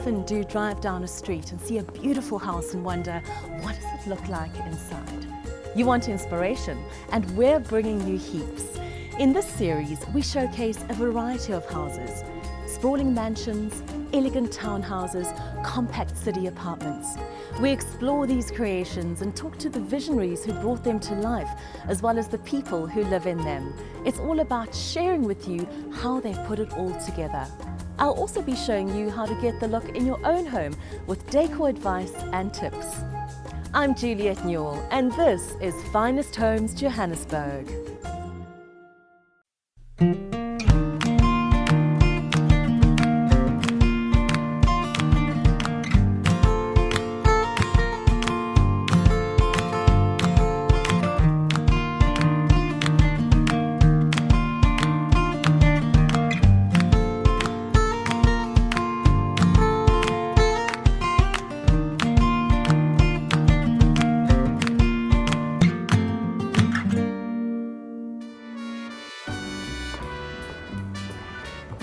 often do drive down a street and see a beautiful house and wonder, what does it look like inside? You want inspiration, and we're bringing you heaps. In this series, we showcase a variety of houses: sprawling mansions, elegant townhouses, compact city apartments. We explore these creations and talk to the visionaries who brought them to life, as well as the people who live in them. It's all about sharing with you how they put it all together. I'll also be showing you how to get the look in your own home with decor advice and tips. I'm Juliet Newell, and this is Finest Homes Johannesburg.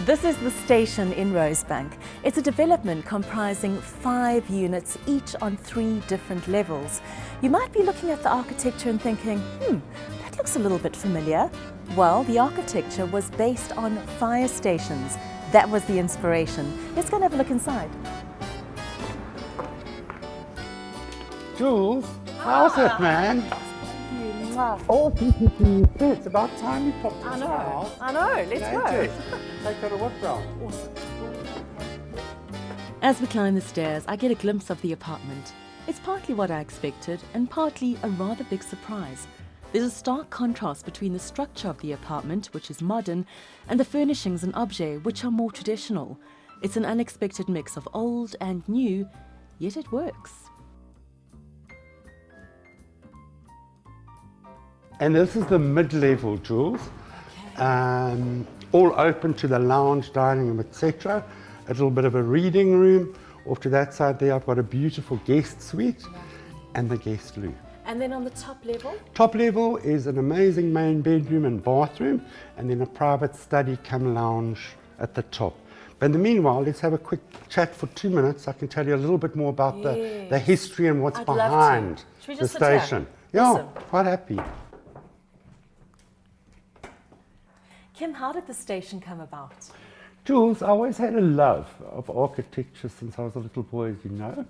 This is the station in Rosebank. It's a development comprising 5 units, each on 3 different levels. You might be looking at the architecture and thinking, that looks a little bit familiar. Well, the architecture was based on fire stations. That was the inspiration. Let's go and have a look inside. Jules, how's it, man? Oh, it's about time you popped into the house. I know, let's go. Take her to what round? Awesome. As we climb the stairs, I get a glimpse of the apartment. It's partly what I expected and partly a rather big surprise. There's a stark contrast between the structure of the apartment, which is modern, and the furnishings and objets, which are more traditional. It's an unexpected mix of old and new, yet it works. And this is the mid-level, Jules. All open to the lounge, dining room, etc. A little bit of a reading room. Off to that side there, I've got a beautiful guest suite and the guest loo. And then on the top level? Top level is an amazing main bedroom and bathroom, and then a private study cum lounge at the top. But in the meanwhile, let's have a quick chat for 2 minutes. I can tell you a little bit more about the history and what's behind the station. Yeah, awesome. Quite happy. Kim, how did the station come about? Jules, I always had a love of architecture since I was a little boy, as you know,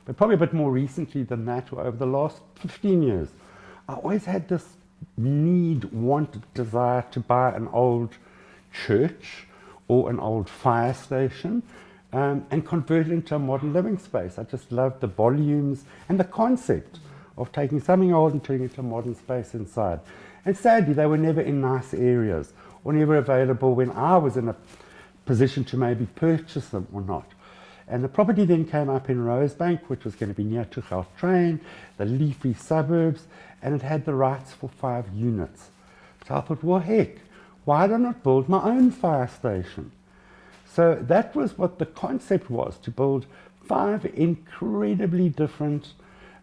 but probably a bit more recently than that, over the last 15 years. I always had this need, desire to buy an old church or an old fire station and convert it into a modern living space. I just loved the volumes and the concept of taking something old and turning it into a modern space inside. And sadly, they were never in nice areas, or never available when I was in a position to maybe purchase them or not. And the property then came up in Rosebank, which was going to be near to Gautrain, the leafy suburbs, and it had the rights for 5 units. So I thought, well, heck, why don't I build my own fire station? So that was what the concept was, to build 5 incredibly different,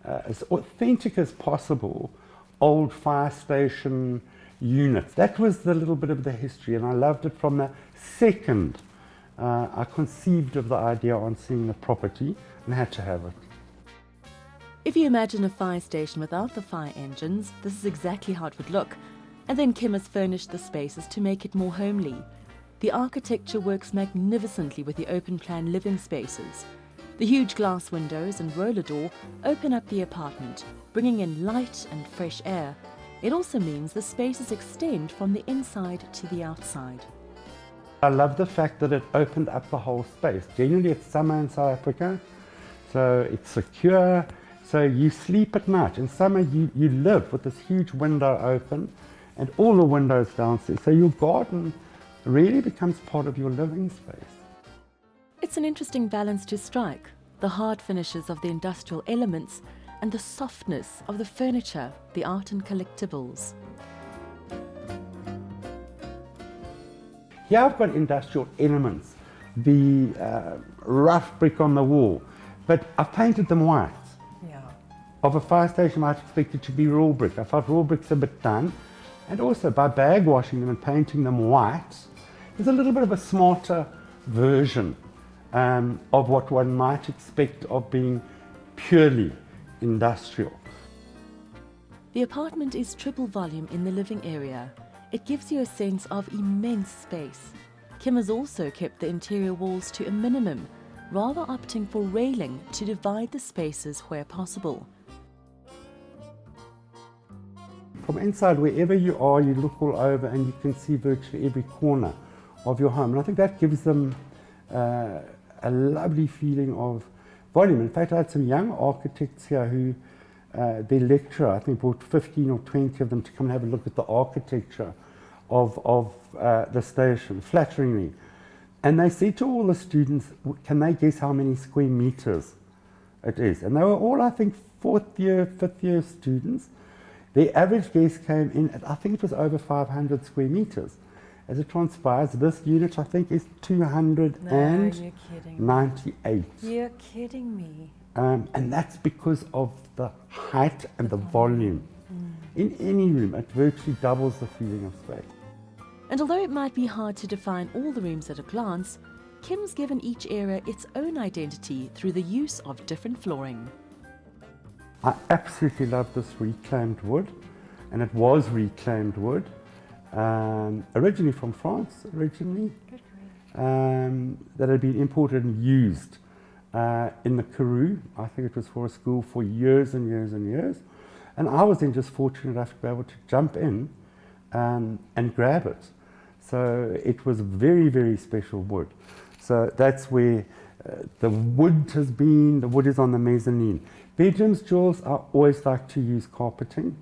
as authentic as possible, old fire station units. That was the little bit of the history, and I loved it from the second I conceived of the idea on seeing the property and had to have it. If you imagine a fire station without the fire engines, this is exactly how it would look. And then Kim has furnished the spaces to make it more homely. The architecture works magnificently with the open plan living spaces. The huge glass windows and roller door open up the apartment, bringing in light and fresh air. It also means the spaces extend from the inside to the outside. I love the fact that it opened up the whole space. Generally it's summer in South Africa, so it's secure, so you sleep at night. In summer you live with this huge window open and all the windows downstairs, so your garden really becomes part of your living space. It's an interesting balance to strike, the hard finishes of the industrial elements and the softness of the furniture, the art and collectibles. Here I've got industrial elements, the rough brick on the wall, but I've painted them white. Yeah. Of a fire station, I might expect it to be raw brick. I felt raw brick's a bit done, and also by bag washing them and painting them white, there's a little bit of a smarter version of what one might expect of being purely industrial. The apartment is triple volume in the living area. It gives you a sense of immense space. Kim has also kept the interior walls to a minimum, rather opting for railing to divide the spaces where possible. From inside, wherever you are, you look all over and you can see virtually every corner of your home. And I think that gives them a lovely feeling of volume. In fact, I had some young architects here who, their lecturer, I think, brought 15 or 20 of them to come and have a look at the architecture of the station, flatteringly. And they said to all the students, can they guess how many square meters it is? And they were all, I think, 4th year, 5th year students. Their average guess came in at, I think it was over 500 square meters. As it transpires, this unit, I think, is 298. You're kidding me. And that's because of the height and the volume. In any room, it virtually doubles the feeling of space. And although it might be hard to define all the rooms at a glance, Kim's given each area its own identity through the use of different flooring. I absolutely love this reclaimed wood, and it was reclaimed wood, originally from France, that had been imported and used in the Karoo. I think it was for a school for years and years and years. And I was then just fortunate enough to be able to jump in and grab it. So it was very, very special wood. So that's where the wood has been. The wood is on the mezzanine. Bedrooms, Jules, I always like to use carpeting.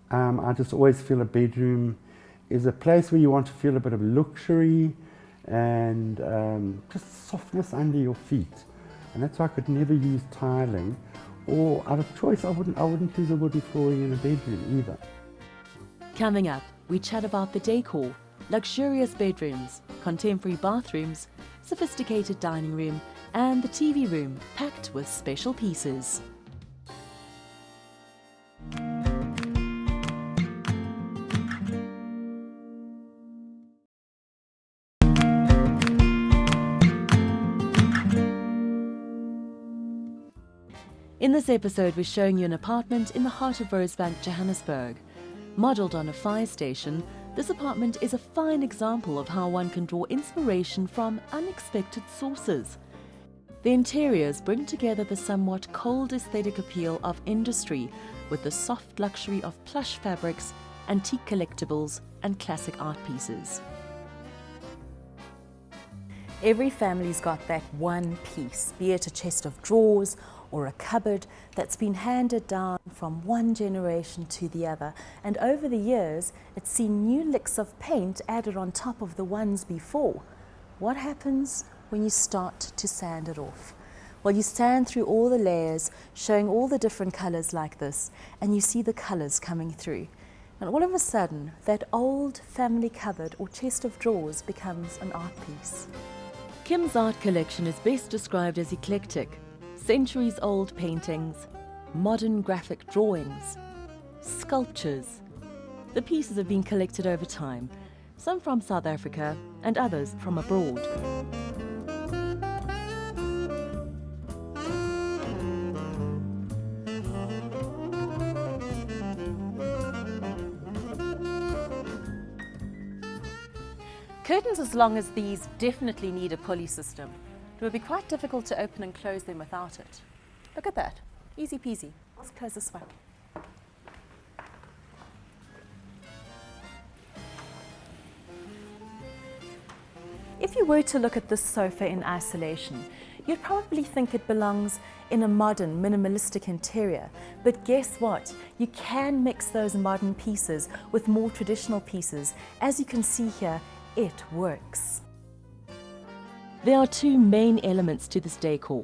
I just always feel a bedroom is a place where you want to feel a bit of luxury and just softness under your feet. And that's why I could never use tiling, or out of choice, I wouldn't use a wooden flooring in a bedroom either. Coming up, we chat about the decor, luxurious bedrooms, contemporary bathrooms, sophisticated dining room, and the TV room packed with special pieces. In this episode, we're showing you an apartment in the heart of Rosebank, Johannesburg. Modelled on a fire station, this apartment is a fine example of how one can draw inspiration from unexpected sources. The interiors bring together the somewhat cold aesthetic appeal of industry with the soft luxury of plush fabrics, antique collectibles, and classic art pieces. Every family's got that one piece, be it a chest of drawers or a cupboard that's been handed down from one generation to the other. And over the years, it's seen new licks of paint added on top of the ones before. What happens when you start to sand it off? Well, you sand through all the layers, showing all the different colors like this, and you see the colors coming through. And all of a sudden, that old family cupboard or chest of drawers becomes an art piece. Kim's art collection is best described as eclectic. Centuries-old paintings, modern graphic drawings, sculptures. The pieces have been collected over time, some from South Africa and others from abroad. Curtains as long as these definitely need a pulley system. It would be quite difficult to open and close them without it. Look at that, easy peasy. Let's close this one. If you were to look at this sofa in isolation, you'd probably think it belongs in a modern, minimalistic interior. But guess what? You can mix those modern pieces with more traditional pieces. As you can see here, it works. There are two main elements to this decor: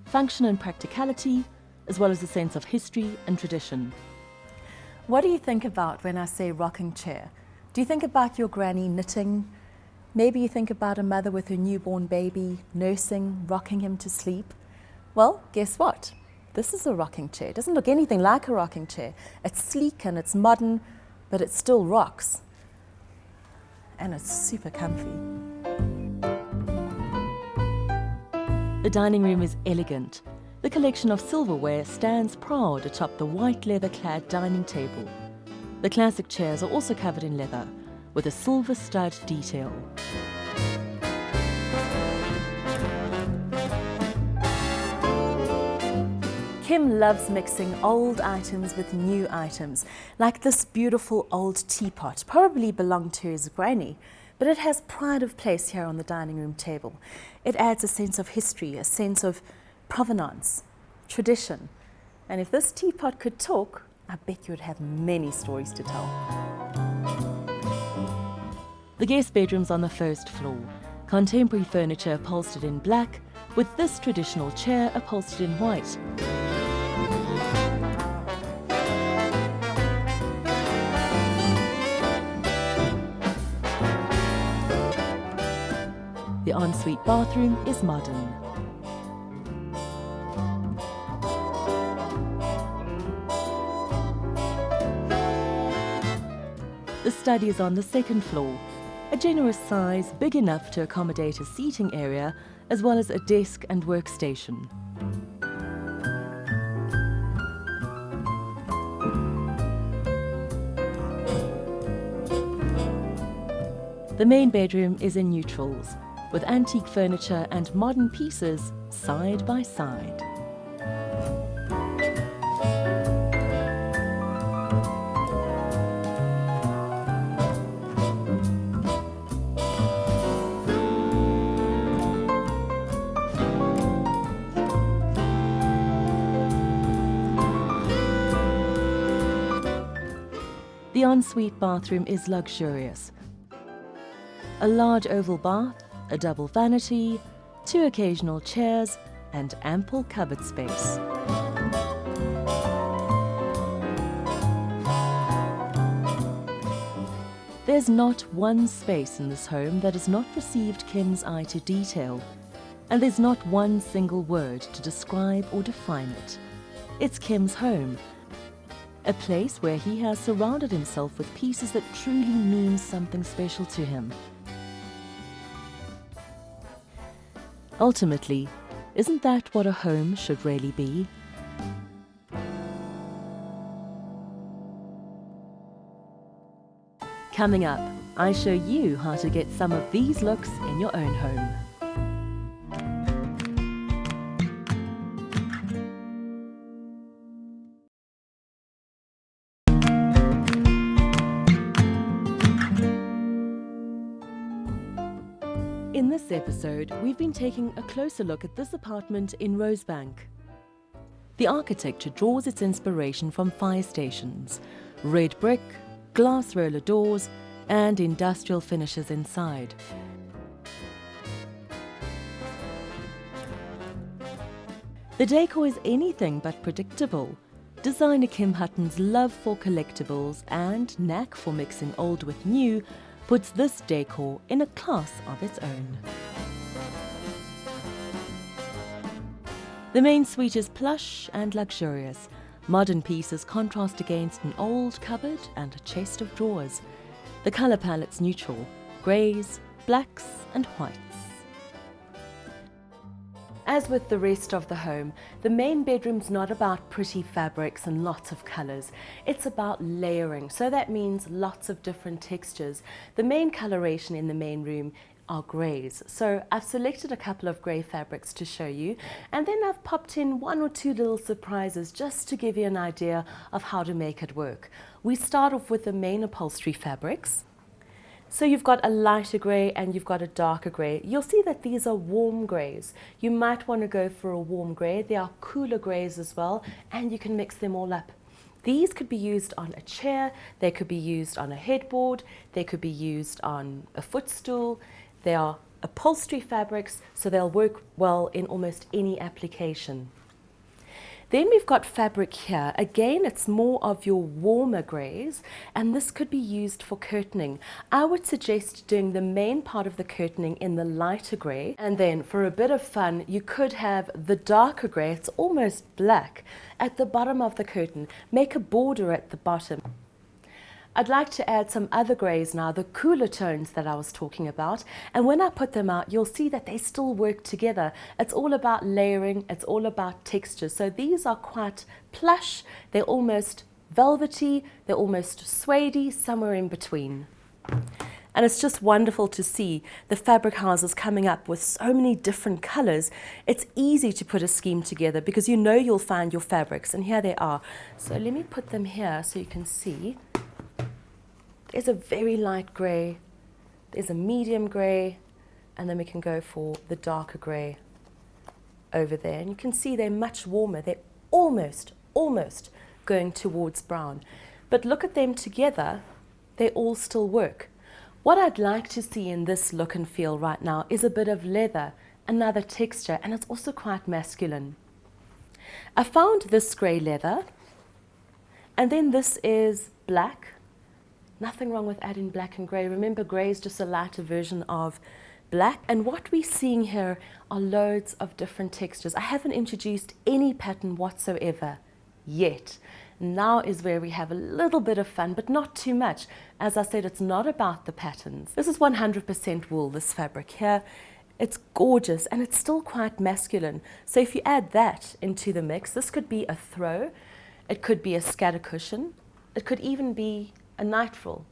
function and practicality, as well as a sense of history and tradition. What do you think about when I say rocking chair? Do you think about your granny knitting? Maybe you think about a mother with her newborn baby, nursing, rocking him to sleep. Well, guess what? This is a rocking chair. It doesn't look anything like a rocking chair. It's sleek and it's modern, but it still rocks. And it's super comfy. The dining room is elegant. The collection of silverware stands proud atop the white leather-clad dining table. The classic chairs are also covered in leather, with a silver stud detail. Kim loves mixing old items with new items, like this beautiful old teapot, probably belonged to his granny, but it has pride of place here on the dining room table. It adds a sense of history, a sense of provenance, tradition. And if this teapot could talk, I bet you would have many stories to tell. The guest bedroom's on the first floor. Contemporary furniture upholstered in black, with this traditional chair upholstered in white. The ensuite bathroom is modern. The study is on the second floor, a generous size big enough to accommodate a seating area as well as a desk and workstation. The main bedroom is in neutrals, with antique furniture and modern pieces side by side. The ensuite bathroom is luxurious. A large oval bath, a double vanity, 2 occasional chairs, and ample cupboard space. There's not one space in this home that has not received Kim's eye to detail, and there's not one single word to describe or define it. It's Kim's home, a place where he has surrounded himself with pieces that truly mean something special to him. Ultimately, isn't that what a home should really be? Coming up, I show you how to get some of these looks in your own home. In this episode, we've been taking a closer look at this apartment in Rosebank. The architecture draws its inspiration from fire stations, red brick, glass roller doors, and industrial finishes inside. The decor is anything but predictable. Designer Kim Hutton's love for collectibles and knack for mixing old with new puts this decor in a class of its own. The main suite is plush and luxurious. Modern pieces contrast against an old cupboard and a chest of drawers. The colour palette's neutral, greys, blacks and whites. As with the rest of the home, the main bedroom's not about pretty fabrics and lots of colours. It's about layering, so that means lots of different textures. The main coloration in the main room are greys, so I've selected a couple of grey fabrics to show you, and then I've popped in 1 or 2 little surprises just to give you an idea of how to make it work. We start off with the main upholstery fabrics. So you've got a lighter grey and you've got a darker grey. You'll see that these are warm greys. You might want to go for a warm grey. There are cooler greys as well, and you can mix them all up. These could be used on a chair, they could be used on a headboard, they could be used on a footstool. They are upholstery fabrics, so they'll work well in almost any application. Then we've got fabric here. Again, it's more of your warmer greys, and this could be used for curtaining. I would suggest doing the main part of the curtaining in the lighter grey, and then for a bit of fun, you could have the darker grey, it's almost black, at the bottom of the curtain. Make a border at the bottom. I'd like to add some other greys now, the cooler tones that I was talking about. And when I put them out, you'll see that they still work together. It's all about layering, it's all about texture. So these are quite plush, they're almost velvety, they're almost suede-y, somewhere in between. And it's just wonderful to see the fabric houses coming up with so many different colors. It's easy to put a scheme together because you know you'll find your fabrics, and here they are. So let me put them here so you can see. There's a very light grey, there's a medium grey, and then we can go for the darker grey over there. And you can see they're much warmer. They're almost going towards brown. But look at them together, they all still work. What I'd like to see in this look and feel right now is a bit of leather, another texture, and it's also quite masculine. I found this grey leather, and then this is black. Nothing wrong with adding black and grey. Remember, grey is just a lighter version of black. And what we're seeing here are loads of different textures. I haven't introduced any pattern whatsoever yet. Now is where we have a little bit of fun, but not too much. As I said, it's not about the patterns. This is 100% wool, this fabric here. It's gorgeous, and it's still quite masculine. So if you add that into the mix, this could be a throw, it could be a scatter cushion, it could even be a night frill.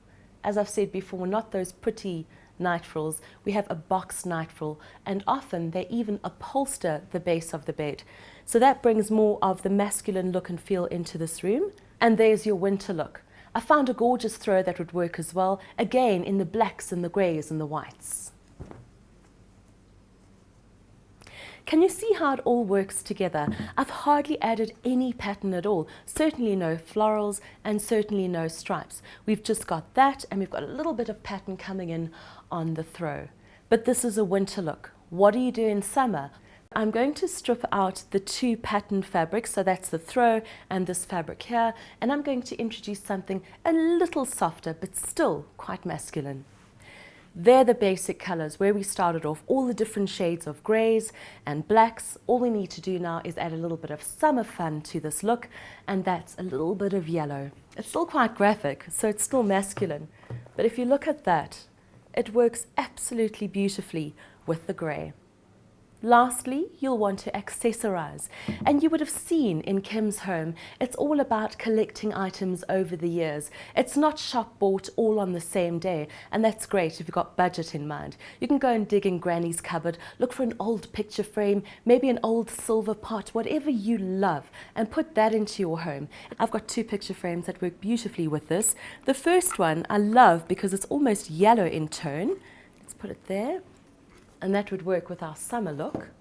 As I've said before, not those pretty night frills. We have a box night frill, and often they even upholster the base of the bed. So that brings more of the masculine look and feel into this room. And there's your winter look. I found a gorgeous throw that would work as well, again in the blacks and the greys and the whites. Can you see how it all works together? I've hardly added any pattern at all. Certainly no florals and certainly no stripes. We've just got that, and we've got a little bit of pattern coming in on the throw. But this is a winter look. What do you do in summer? I'm going to strip out the two patterned fabrics, so that's the throw and this fabric here, and I'm going to introduce something a little softer but still quite masculine. They're the basic colors where we started off, all the different shades of greys and blacks. All we need to do now is add a little bit of summer fun to this look, and that's a little bit of yellow. It's still quite graphic, so it's still masculine. But if you look at that, it works absolutely beautifully with the grey. Lastly, you'll want to accessorize. And you would have seen in Kim's home, it's all about collecting items over the years. It's not shop bought all on the same day, and that's great if you've got budget in mind. You can go and dig in Granny's cupboard, look for an old picture frame, maybe an old silver pot, whatever you love, and put that into your home. I've got two picture frames that work beautifully with this. The first one I love because it's almost yellow in tone. Let's put it there. And that would work with our summer look.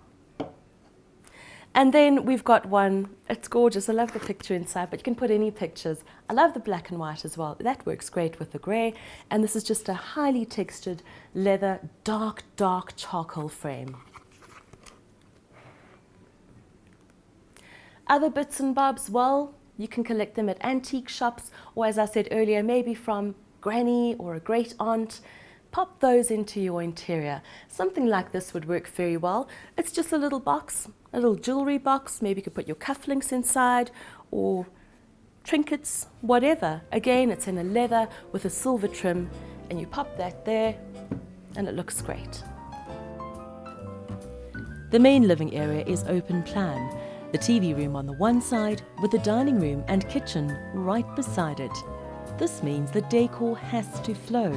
And then we've got one, it's gorgeous, I love the picture inside, but you can put any pictures. I love the black and white as well. That works great with the grey. And this is just a highly textured leather, dark charcoal frame. Other bits and bobs, well, you can collect them at antique shops, or as I said earlier, maybe from Granny or a great aunt. Pop those into your interior. Something like this would work very well. It's just a little box, a little jewelry box. Maybe you could put your cufflinks inside or trinkets, whatever. Again, it's in a leather with a silver trim, and you pop that there and it looks great. The main living area is open plan. The TV room on the one side with the dining room and kitchen right beside it. This means the decor has to flow.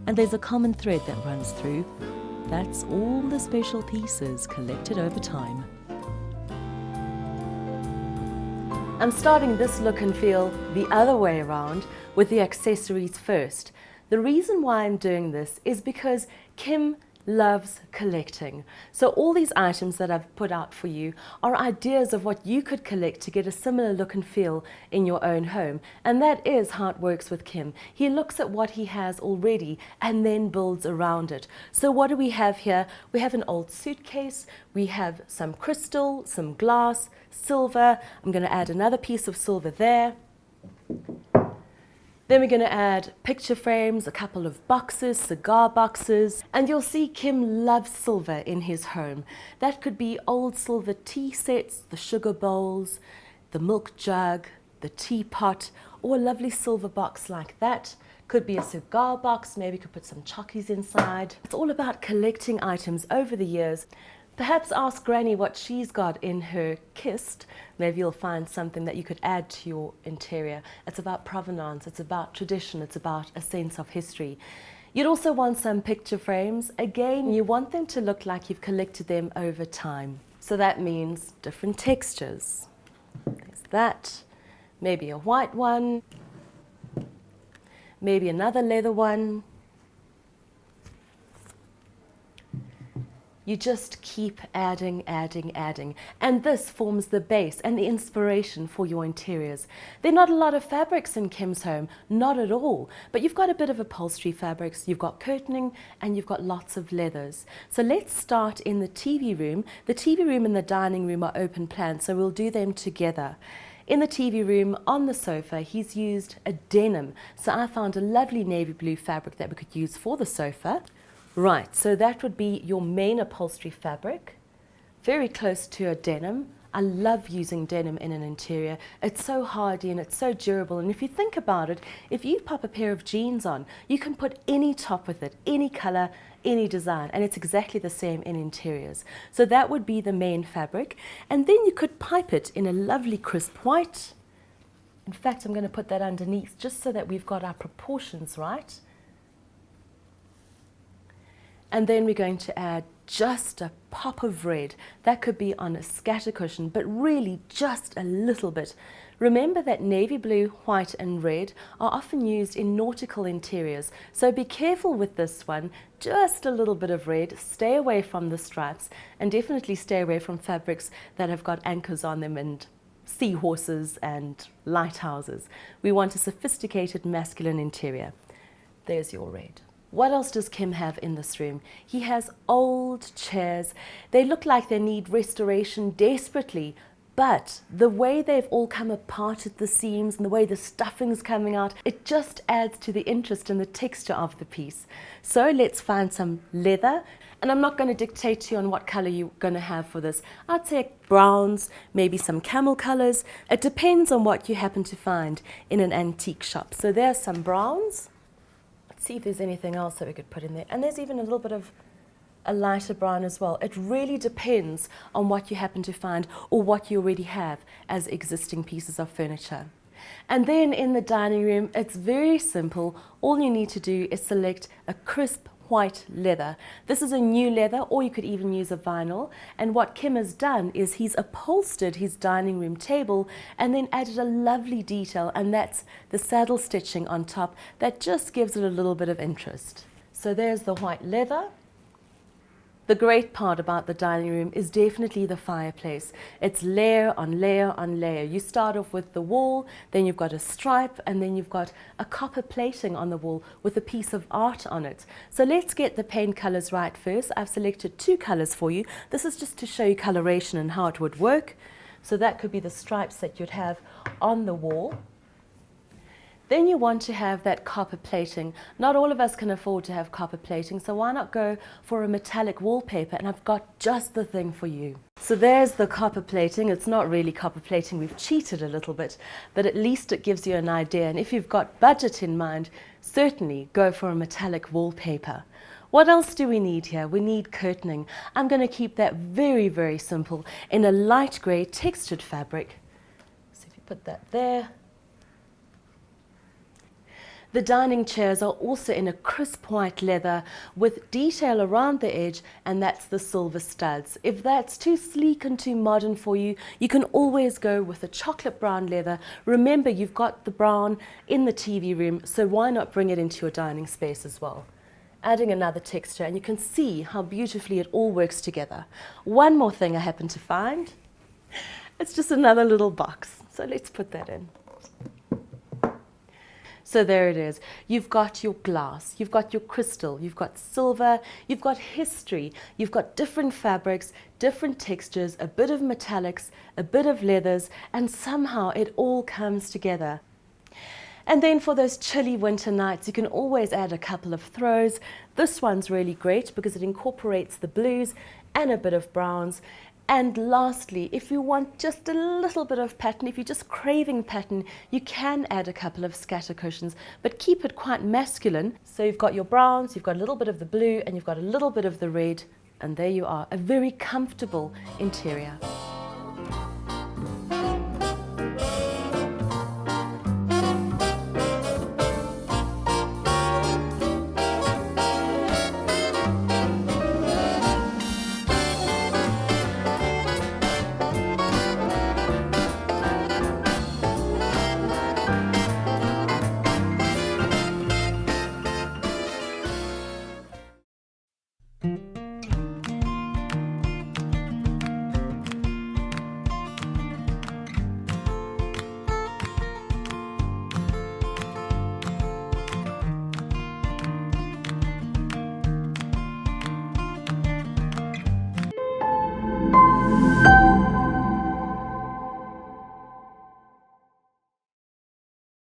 And there's a common thread that runs through. That's all the special pieces collected over time. I'm starting this look and feel the other way around with the accessories first. The reason why I'm doing this is because Kim loves collecting. So all these items that I've put out for you are ideas of what you could collect to get a similar look and feel in your own home. And that is how it works with Kim. He looks at what he has already and then builds around it. So what do we have here? We have an old suitcase, we have some crystal, some glass, silver. I'm going to add another piece of silver there. Then we're going to add picture frames, a couple of boxes, cigar boxes, and you'll see Kim loves silver in his home. That could be old silver tea sets, the sugar bowls, the milk jug, the the teapot, or a lovely silver box like that. Could be a cigar box, maybe you could put some chockies inside. It's all about collecting items over the years. Perhaps ask Granny what she's got in her kist. Maybe you'll find something that you could add to your interior. It's about provenance, it's about tradition, it's about a sense of history. You'd also want some picture frames. Again, you want them to look like you've collected them over time. So that means different textures. There's that. Maybe a white one. Maybe another leather one. You just keep adding, adding, adding. And this forms the base and the inspiration for your interiors. There are not a lot of fabrics in Kim's home, not at all. But you've got a bit of upholstery fabrics, you've got curtaining, and you've got lots of leathers. So let's start in the TV room. The TV room and the dining room are open plan, so we'll do them together. In the TV room, on the sofa, he's used a denim. So I found a lovely navy blue fabric that we could use for the sofa. Right, so that would be your main upholstery fabric, very close to a denim. I love using denim in an interior. It's so hardy and it's so durable. And if you think about it, if you pop a pair of jeans on, you can put any top with it, any color, any design, and it's exactly the same in interiors. So that would be the main fabric. And then you could pipe it in a lovely crisp white. In fact, I'm going to put that underneath just so that we've got our proportions right. And then we're going to add just a pop of red. That could be on a scatter cushion, but really just a little bit. Remember that navy blue, white and red are often used in nautical interiors. So be careful with this one. Just a little bit of red. Stay away from the stripes and definitely stay away from fabrics that have got anchors on them and seahorses and lighthouses. We want a sophisticated masculine interior. There's your red. What else does Kim have in this room? He has old chairs. They look like they need restoration desperately, but the way they've all come apart at the seams and the way the stuffing's coming out, it just adds to the interest and the texture of the piece. So let's find some leather. And I'm not going to dictate to you on what color you're going to have for this. I'd say browns, maybe some camel colors. It depends on what you happen to find in an antique shop. So there's some browns. See if there's anything else that we could put in there. And there's even a little bit of a lighter brown as well. It really depends on what you happen to find or what you already have as existing pieces of furniture. And then in the dining room, it's very simple. All you need to do is select a crisp white leather. This is a new leather, or you could even use a vinyl. And what Kim has done is he's upholstered his dining room table and then added a lovely detail, and that's the saddle stitching on top that just gives it a little bit of interest. So there's the white leather. The great part about the dining room is definitely the fireplace. It's layer on layer on layer. You start off with the wall, then you've got a stripe, and then you've got a copper plating on the wall with a piece of art on it. So let's get the paint colors right first. I've selected 2 colors for you. This is just to show you coloration and how it would work. So that could be the stripes that you'd have on the wall. Then you want to have that copper plating. Not all of us can afford to have copper plating, so why not go for a metallic wallpaper? And I've got just the thing for you. So there's the copper plating. It's not really copper plating, we've cheated a little bit, but at least it gives you an idea. And if you've got budget in mind, certainly go for a metallic wallpaper. What else do we need here? We need curtaining. I'm going to keep that very, very simple in a light grey textured fabric. So if you put that there. The dining chairs are also in a crisp white leather with detail around the edge, and that's the silver studs. If that's too sleek and too modern for you, you can always go with a chocolate brown leather. Remember, you've got the brown in the TV room, so why not bring it into your dining space as well? Adding another texture, and you can see how beautifully it all works together. One more thing I happen to find. It's just another little box, so let's put that in. So there it is. You've got your glass, you've got your crystal, you've got silver, you've got history, you've got different fabrics, different textures, a bit of metallics, a bit of leathers, and somehow it all comes together. And then for those chilly winter nights, you can always add a couple of throws. This one's really great because it incorporates the blues and a bit of browns. And lastly, if you want just a little bit of pattern, if you're just craving pattern, you can add a couple of scatter cushions, but keep it quite masculine. So you've got your browns, you've got a little bit of the blue, and you've got a little bit of the red, and there you are, a very comfortable interior.